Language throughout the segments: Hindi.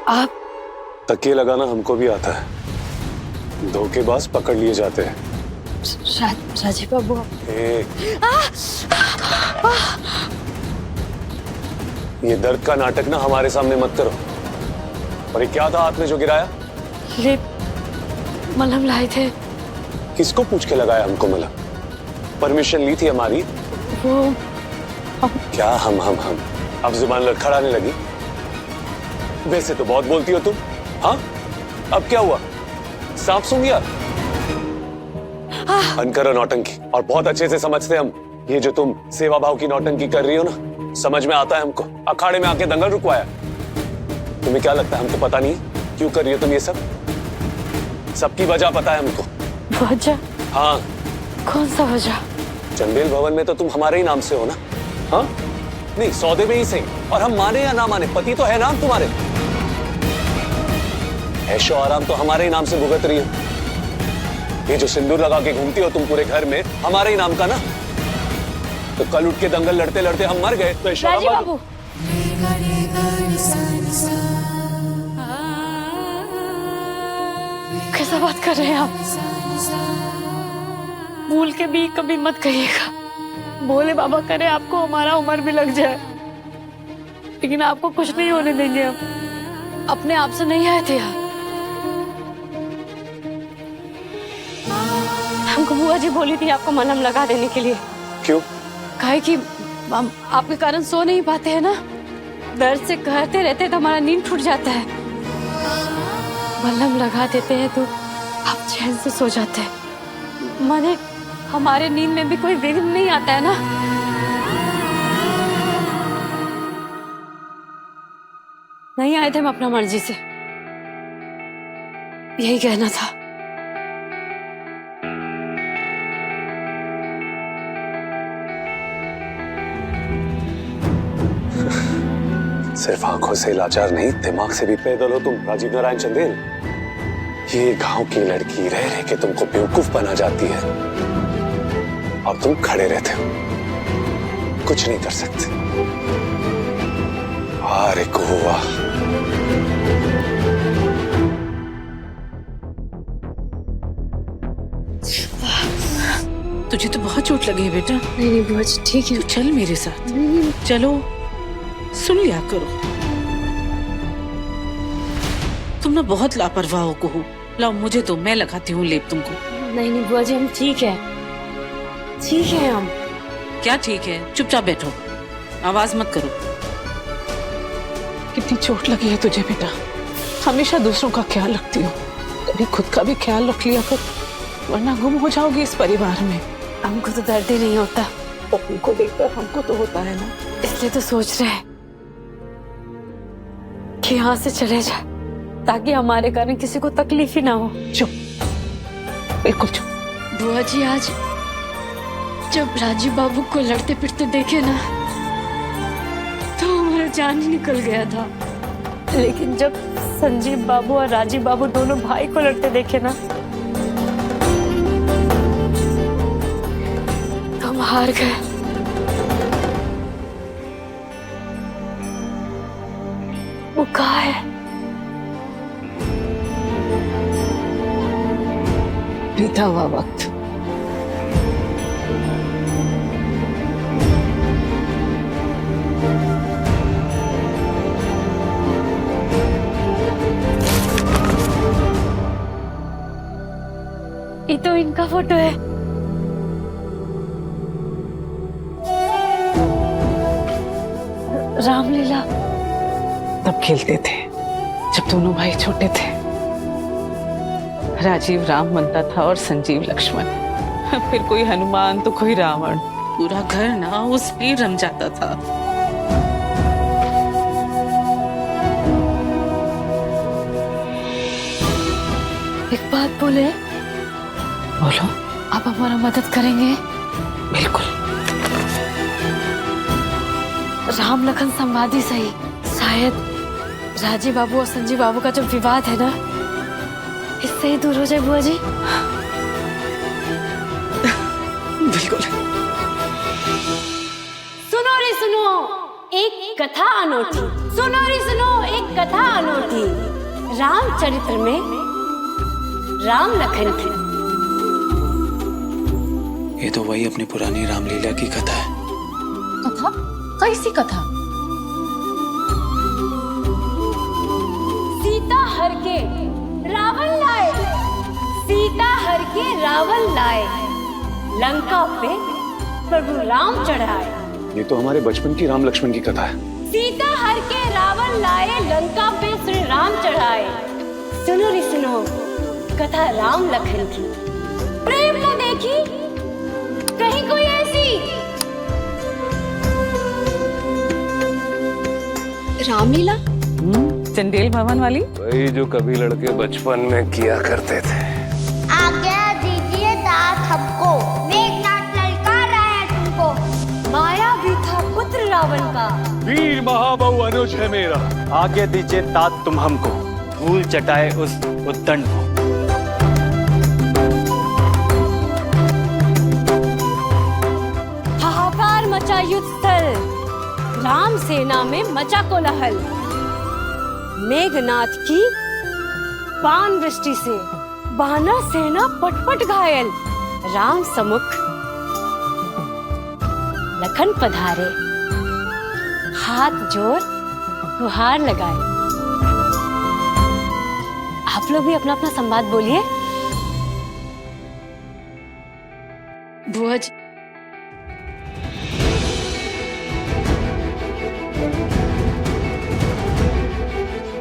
आप तकिए लगाना हमको भी आता है, धोखेबाज पकड़ लिए जाते हैं। राजीव बाबू ये दर्द का नाटक ना हमारे सामने मत करो। और ये क्या था हाथ में जो गिराया? ये मलहम लाए थे। किसको पूछ के लगाया हमको मलहम? परमिशन ली थी हमारी? वो क्या हम अब जुबान लड़खड़ाने लगी? वैसे तो बहुत बोलती हो तुम। हाँ, अब क्या हुआ? सांप सूंघ गया? अनकर नौटंकी। और बहुत अच्छे से समझते हम, ये जो तुम सेवा भाव की नौटंकी कर रही हो ना, समझ में आता है हमको। अखाड़े में आके दंगल रुकवाया। तुम्हें क्या लगता है हमको पता नहीं क्यों कर रही हो तुम ये सब? सबकी वजह पता है हमको। वजह? हाँ। कौन सा वजह? चंदेल भवन में तो तुम हमारे ही नाम से हो ना? हाँ, नहीं सौदे में ही सही। और हम माने या ना माने, पति तो है नाम तुम्हारे। ऐशो आराम तो हमारे ही नाम से भुगत रही हो। ये जो सिंदूर लगा के घूमती हो तुम पूरे घर में, हमारे ही नाम का ना। तो कल उठ के दंगल लड़ते लड़ते हम मर गए तो ऐशो राजीव बाबू, कैसा बात कर रहे हैं आप? भूल के भी कभी मत कहिएगा। भोले बाबा करे आपको हमारा उम्र भी लग जाए, लेकिन आपको कुछ नहीं होने देंगे। हम अपने आप से नहीं आए थे आप। हमको बुआ जी बोली थी आपको मलहम लगा देने के लिए। क्यों? काहे कि हम आपके कारण सो नहीं पाते हैं ना, दर्द से कहते रहते तो हमारा नींद टूट जाता है। मलहम लगा देते हैं तो आप चैन से सो जाते हैं। माने हमारे नींद में भी कोई विघ्न नहीं आता है ना। नहीं आए थे हम अपना मर्जी से, यही कहना था। सिर्फ आंखों से लाचार नहीं, दिमाग से भी पैदल हो तुम राजीव नारायण चंदेल। ये गांव की लड़की रह रह के तुमको बेवकूफ बना जाती है और तुम खड़े रहते हो, कुछ नहीं कर सकते। अरे गोवा, तुझे तो बहुत चोट लगी है बेटा। नहीं नहीं बुआ जी ठीक है। तू चल मेरे साथ। चलो, सुन लिया करो। तुम ना बहुत लापरवाह हो कुहू। लाओ मुझे तो, मैं लगाती हूँ लेप तुमको। नहीं नहीं बुआ जी हम ठीक है, ठीक है हम। क्या ठीक है? चुपचाप बैठो, आवाज मत करो। कितनी चोट लगी है तुझे बेटा। हमेशा दूसरों का ख्याल रखती हो, कभी खुद का भी ख्याल रख लिया कर, वरना गुम हो जाओगी इस परिवार में। हमको तो दर्द ही नहीं होता। उनको देखकर हमको तो होता है ना, इसलिए तो सोच रहे हैं कि यहाँ से चले जाए, ताकि हमारे कारण किसी को तकलीफ ही ना हो। चुप, बिल्कुल चुप। बुआ जी आज जब राजीव बाबू को लड़ते पिटते देखे ना, तो हमारा जान ही निकल गया था। लेकिन जब संजीव बाबू और राजीव बाबू दोनों भाई को लड़ते देखे ना, तो हम हार गए। वो कहाँ है? बीता हुआ वक्त। ये तो इनका फोटो है। रामलीला तब खेलते थे जब दोनों भाई छोटे थे। राजीव राम बनता था और संजीव लक्ष्मण, फिर कोई हनुमान तो कोई रावण। पूरा घर ना उस पे रम जाता था। एक बात बोले? बोलो। आप हमारा मदद करेंगे? बिल्कुल। राम लखन संवादी सही, शायद राजीव बाबू और संजीव बाबू का जो विवाद है ना, इससे ही दूर हो जाए बुआ जी। बिल्कुल। सुनो रे सुनो, एक कथा अनोखी। सुनो रे सुनो, एक कथा अनोखी। रामचरित्र में राम लखन की। ये तो वही अपनी पुरानी रामलीला की कथा है। कथा? कैसी कथा? सीता हर के रावण लाए, सीता हर के रावण लाए, लंका पे प्रभु राम चढ़ाए। ये तो हमारे बचपन की राम लक्ष्मण की कथा है। सीता हर के रावण लाए, लंका पे श्री राम चढ़ाए। सुनो रे सुनो, कथा राम लखन की। प्रेम न देखी कहीं कोई ऐसी। रामलीला? चंदेल भवन वाली? वही जो कभी लड़के बचपन में किया करते थे। आज्ञा दीजिए तात हमको, मेघनाथ ललका रहा है तुमको। माया भी था पुत्र रावण का, वीर महाबहु अनुज है मेरा। आगे दीजिए तात तुम हमको, धूल चटाए उस उद्दंड को। हाहाकार मचा युद्ध स्थल, राम सेना में मचा कोलाहल। मेघनाथ की बाण वृष्टि से वानर सेना पटपट घायल। राम सम्मुख लखन पधारे, हाथ जोड़ गुहार लगाए। आप लोग भी अपना अपना संवाद बोलिए। बुआ जी,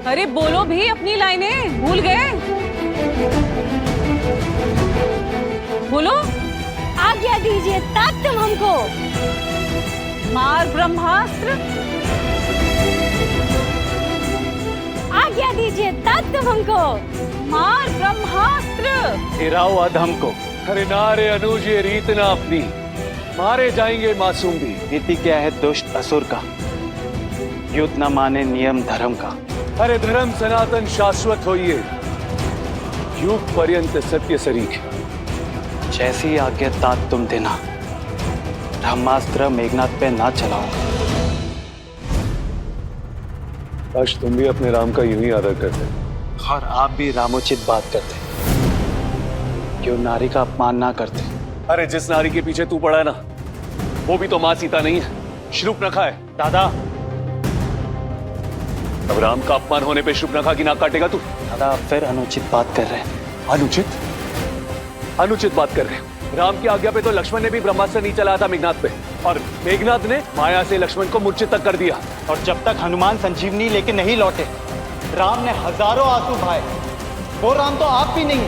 अरे बोलो भी अपनी लाइनें, भूल गए? बोलो। आज्ञा दीजिए तात तुम हमको। मार ब्रह्मास्त्र। आज्ञा दीजिए तात तुम हमको। मार ब्रह्मास्त्र। गिराओ अधम को। अरे नारे अनुज, ये रीत ना अपनी, मारे जाएंगे मासूम भी। रीति क्या है दुष्ट असुर का, युद्ध न माने नियम धर्म का। अरे धर्म सनातन शाश्वत होइए, युग पर्यंत सत्य सरीख। जैसी आज्ञा तात तुम देना, ब्रह्मास्त्र मेघनाथ पे ना चलाओ। आज तुम भी अपने राम का यूं ही आदर करते, और आप भी रामोचित बात करते, क्यों नारी का अपमान ना करते। अरे जिस नारी के पीछे तू पड़ा है ना, वो भी तो मां सीता नहीं है, शूर्पणखा है। दादा, अब राम का अपमान होने पे शूर्पणखा की नाक काटेगा तू? दादा आप फिर अनुचित बात कर रहे हैं। अनुचित? अनुचित बात कर रहे हैं। राम की आज्ञा पे तो लक्ष्मण ने भी ब्रह्मास्त्र नहीं चलाया था मेघनाथ पे, और मेघनाथ ने माया से लक्ष्मण को मूर्छित तक कर दिया। और जब तक हनुमान संजीवनी लेके नहीं लौटे, राम ने हजारों आंसू बहाए। वो राम तो आप भी नहीं।